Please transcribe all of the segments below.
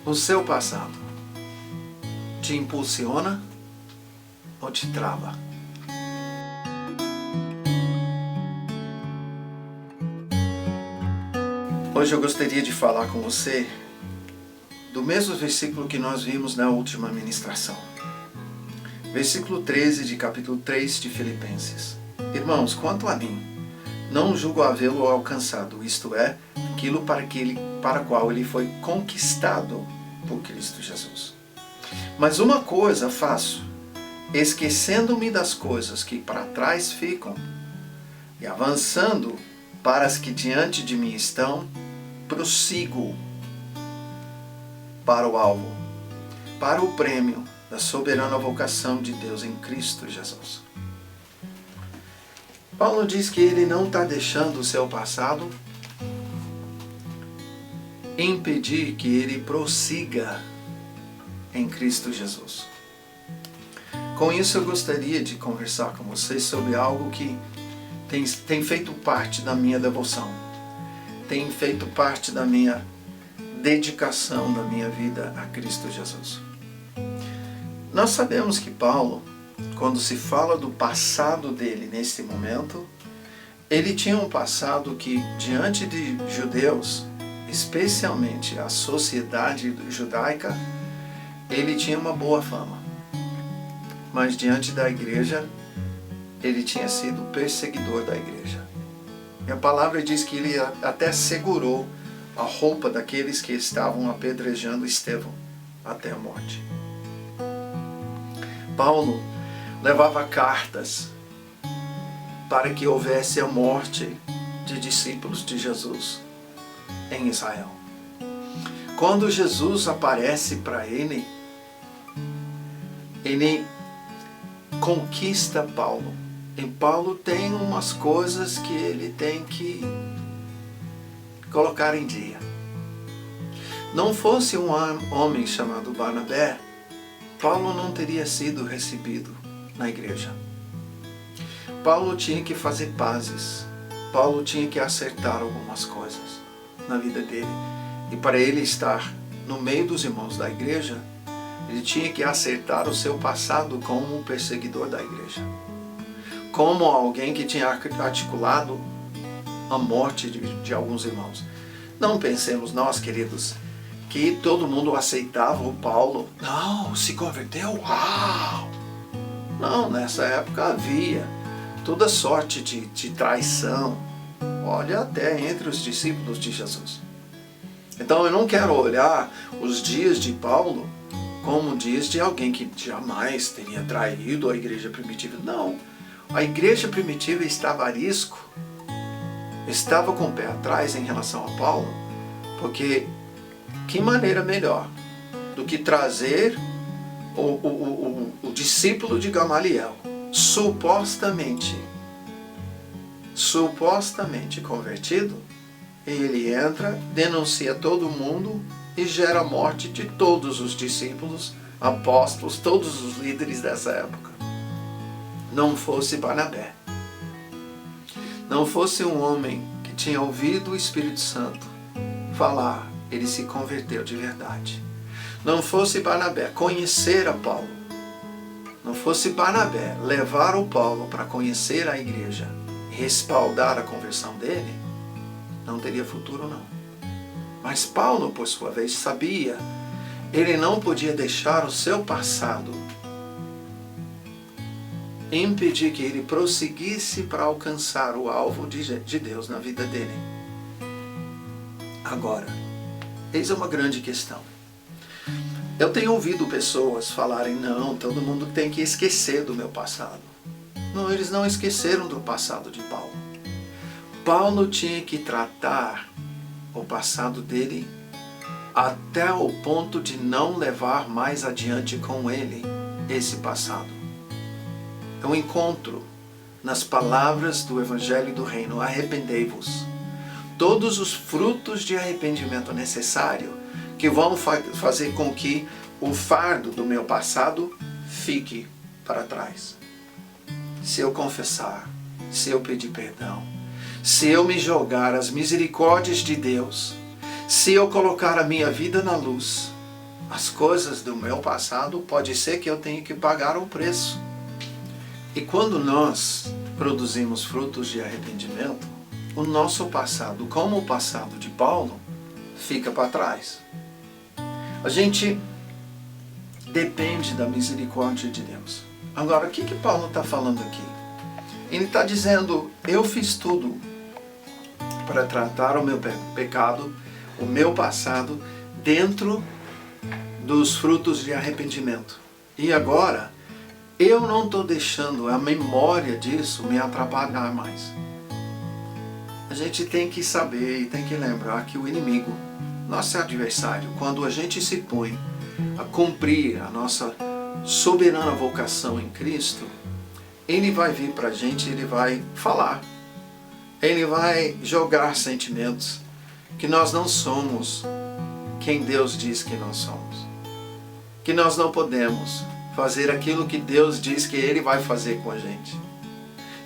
O seu passado te impulsiona ou te trava? Hoje eu gostaria de falar com você do mesmo versículo que nós vimos na última ministração. Versículo 13 de capítulo 3 de Filipenses. Irmãos, quanto a mim, não julgo havê-lo alcançado, isto é, aquilo para qual ele foi conquistado por Cristo Jesus. Mas uma coisa faço, esquecendo-me das coisas que para trás ficam e avançando para as que diante de mim estão, prossigo para o alvo, para o prêmio da soberana vocação de Deus em Cristo Jesus. Paulo diz que ele não está deixando o seu passado impedir que ele prossiga em Cristo Jesus. Com isso eu gostaria de conversar com vocês sobre algo que tem feito parte da minha devoção, tem feito parte da minha dedicação da minha vida a Cristo Jesus. Nós sabemos que Paulo, quando se fala do passado dele nesse momento, ele tinha um passado que, diante de judeus, especialmente a sociedade judaica, ele tinha uma boa fama. Mas diante da igreja, ele tinha sido perseguidor da igreja. E a palavra diz que ele até segurou a roupa daqueles que estavam apedrejando Estevão até a morte. Paulo levava cartas para que houvesse a morte de discípulos de Jesus em Israel. Quando Jesus aparece para ele conquista Paulo. E Paulo tem umas coisas que ele tem que colocar em dia. Não fosse um homem chamado Barnabé, Paulo não teria sido recebido na igreja. Paulo tinha que fazer pazes. Paulo tinha que acertar algumas coisas na vida dele. E para ele estar no meio dos irmãos da igreja, ele tinha que acertar o seu passado como um perseguidor da igreja. Como alguém que tinha articulado a morte de alguns irmãos. Não pensemos nós, queridos, que todo mundo aceitava o Paulo. Não, se converteu? Uau! Não, nessa época havia toda sorte de traição. Olha, até entre os discípulos de Jesus. Então eu não quero olhar os dias de Paulo como dias de alguém que jamais teria traído a igreja primitiva. Não, a igreja primitiva estava a risco, estava com o pé atrás em relação a Paulo, porque que maneira melhor do que trazer o discípulo de Gamaliel, supostamente convertido, ele entra, denuncia todo mundo e gera a morte de todos os discípulos, apóstolos, todos os líderes dessa época. Não fosse Barnabé, não fosse um homem que tinha ouvido o Espírito Santo falar, ele se converteu de verdade. Não fosse Barnabé conhecer a Paulo, não fosse Barnabé levar o Paulo para conhecer a igreja, respaldar a conversão dele, não teria futuro não. Mas Paulo, por sua vez, sabia, ele não podia deixar o seu passado impedir que ele prosseguisse para alcançar o alvo de Deus na vida dele. Agora, eis uma grande questão. Eu tenho ouvido pessoas falarem, não, todo mundo tem que esquecer do meu passado. Não, eles não esqueceram do passado de Paulo. Paulo tinha que tratar o passado dele até o ponto de não levar mais adiante com ele esse passado. Eu encontro nas palavras do Evangelho do Reino, arrependei-vos, todos os frutos de arrependimento necessário que vão fazer com que o fardo do meu passado fique para trás. Se eu confessar, se eu pedir perdão, se eu me jogar às misericórdias de Deus, se eu colocar a minha vida na luz, as coisas do meu passado, pode ser que eu tenha que pagar o preço. E quando nós produzimos frutos de arrependimento, o nosso passado, como o passado de Paulo, fica para trás. A gente depende da misericórdia de Deus. Agora, o que Paulo está falando aqui? Ele está dizendo, eu fiz tudo para tratar o meu pecado, o meu passado, dentro dos frutos de arrependimento. E agora, eu não estou deixando a memória disso me atrapalhar mais. A gente tem que saber e tem que lembrar que o inimigo, nosso adversário, quando a gente se põe a cumprir a nossa soberana vocação em Cristo, ele vai vir para a gente, ele vai falar, ele vai jogar sentimentos que nós não somos quem Deus diz que nós somos, que nós não podemos fazer aquilo que Deus diz que Ele vai fazer com a gente,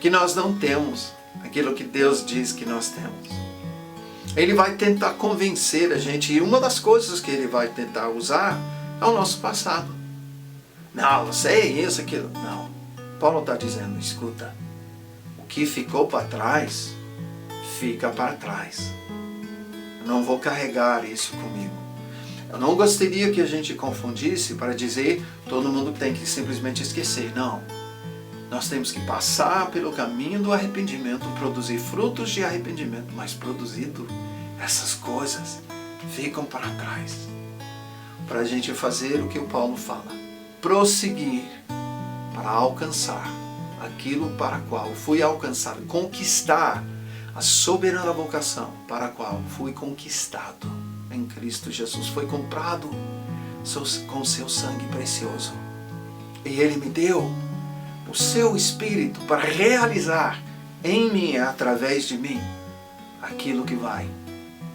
que nós não temos aquilo que Deus diz que nós temos. Ele vai tentar convencer a gente, e uma das coisas que ele vai tentar usar é o nosso passado. Não, você é isso, aquilo. Não. Paulo está dizendo, escuta, o que ficou para trás, fica para trás. Eu não vou carregar isso comigo. Eu não gostaria que a gente confundisse para dizer todo mundo tem que simplesmente esquecer. Não. Nós temos que passar pelo caminho do arrependimento, produzir frutos de arrependimento, mas produzido, essas coisas ficam para trás. Para a gente fazer o que o Paulo fala, prosseguir para alcançar aquilo para qual fui alcançado, conquistar a soberana vocação para a qual fui conquistado em Cristo Jesus. Foi comprado com seu sangue precioso. E Ele me deu o seu Espírito para realizar em mim, através de mim, aquilo que vai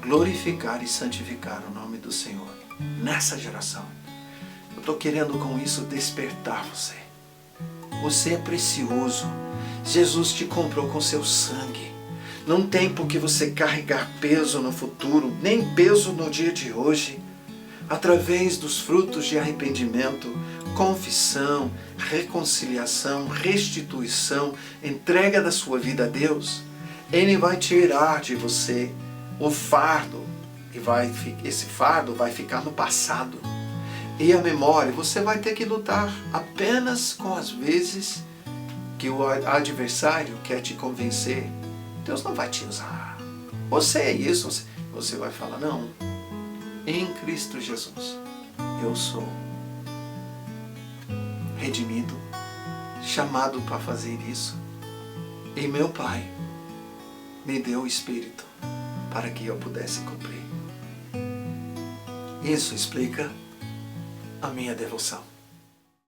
glorificar e santificar o nome do Senhor nessa geração. Eu estou querendo com isso despertar você. Você é precioso. Jesus te comprou com seu sangue. Não tem por que você carregar peso no futuro, nem peso no dia de hoje. Através dos frutos de arrependimento, confissão, reconciliação, restituição, entrega da sua vida a Deus, Ele vai tirar de você o fardo, e esse fardo vai ficar no passado. E a memória, você vai ter que lutar apenas com as vezes que o adversário quer te convencer. Deus não vai te usar. Você é isso. Você vai falar, não. Em Cristo Jesus, eu sou redimido, chamado para fazer isso. E meu Pai me deu o Espírito para que eu pudesse cumprir. Isso explica a minha devoção.